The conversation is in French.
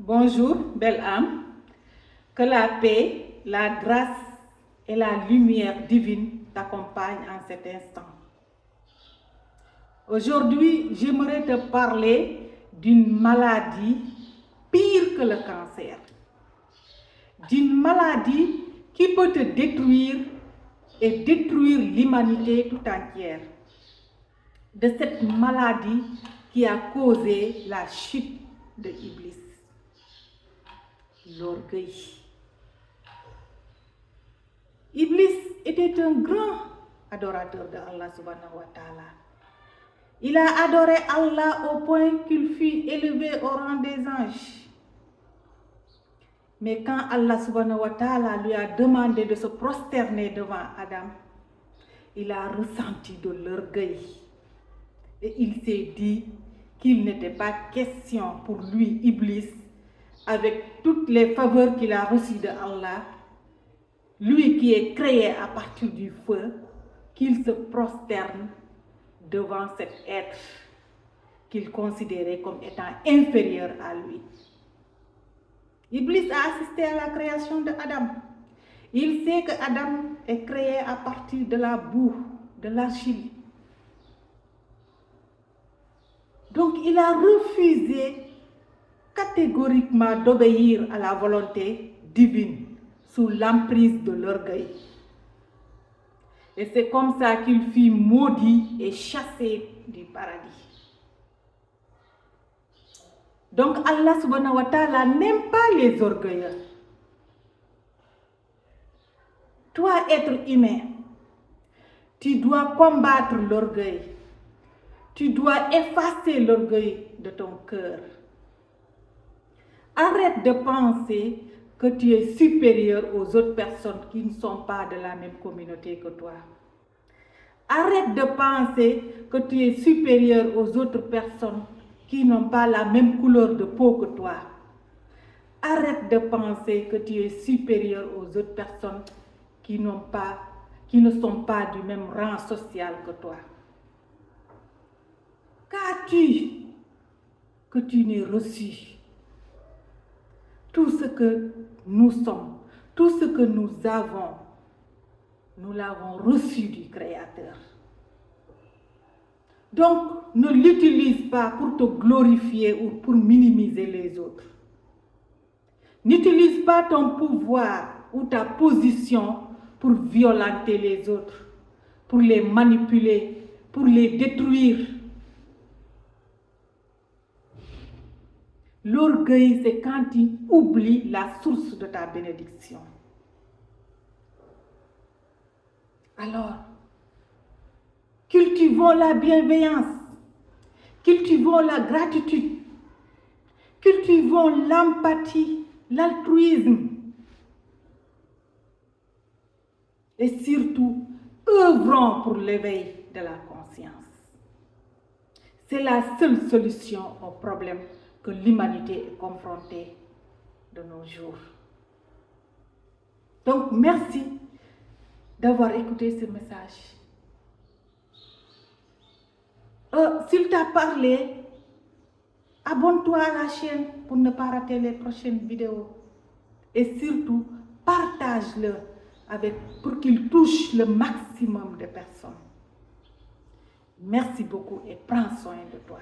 Bonjour, belle âme, que la paix, la grâce et la lumière divine t'accompagnent en cet instant. Aujourd'hui, j'aimerais te parler d'une maladie pire que le cancer, d'une maladie qui peut te détruire et détruire l'humanité tout entière, de cette maladie qui a causé la chute de Iblis. L'orgueil. Iblis était un grand adorateur de Allah subhanahu wa ta'ala. Il a adoré Allah au point qu'il fut élevé au rang des anges. Mais quand Allah subhanahu wa ta'ala lui a demandé de se prosterner devant Adam, il a ressenti de l'orgueil. Et il s'est dit qu'il n'était pas question pour lui, Iblis, avec toutes les faveurs qu'il a reçues de Allah, lui qui est créé à partir du feu, qu'il se prosterne devant cet être qu'il considérait comme étant inférieur à lui. Iblis a assisté à la création de Adam. Il sait que Adam est créé à partir de la boue, de l'argile. Donc il a refusé catégoriquement d'obéir à la volonté divine sous l'emprise de l'orgueil. Et c'est comme ça qu'il fut maudit et chassé du paradis. Donc Allah subhanahu wa ta'ala n'aime pas les orgueilleux. Toi, être humain, tu dois combattre l'orgueil. Tu dois effacer l'orgueil de ton cœur. Arrête de penser que tu es supérieur aux autres personnes qui ne sont pas de la même communauté que toi. Arrête de penser que tu es supérieur aux autres personnes qui n'ont pas la même couleur de peau que toi. Arrête de penser que tu es supérieur aux autres personnes qui ne sont pas du même rang social que toi. Qu'as-tu que tu n'aies reçu? Tout ce que nous sommes, tout ce que nous avons, nous l'avons reçu du Créateur. Donc, ne l'utilise pas pour te glorifier ou pour minimiser les autres. N'utilise pas ton pouvoir ou ta position pour violenter les autres, pour les manipuler, pour les détruire. L'orgueil, c'est quand tu oublies la source de ta bénédiction. Alors, cultivons la bienveillance, cultivons la gratitude, cultivons l'empathie, l'altruisme. Et surtout, œuvrons pour l'éveil de la conscience. C'est la seule solution au problème que l'humanité est confrontée de nos jours. Donc, merci d'avoir écouté ce message. S'il t'a parlé, abonne-toi à la chaîne pour ne pas rater les prochaines vidéos. Et surtout, partage-le pour qu'il touche le maximum de personnes. Merci beaucoup et prends soin de toi.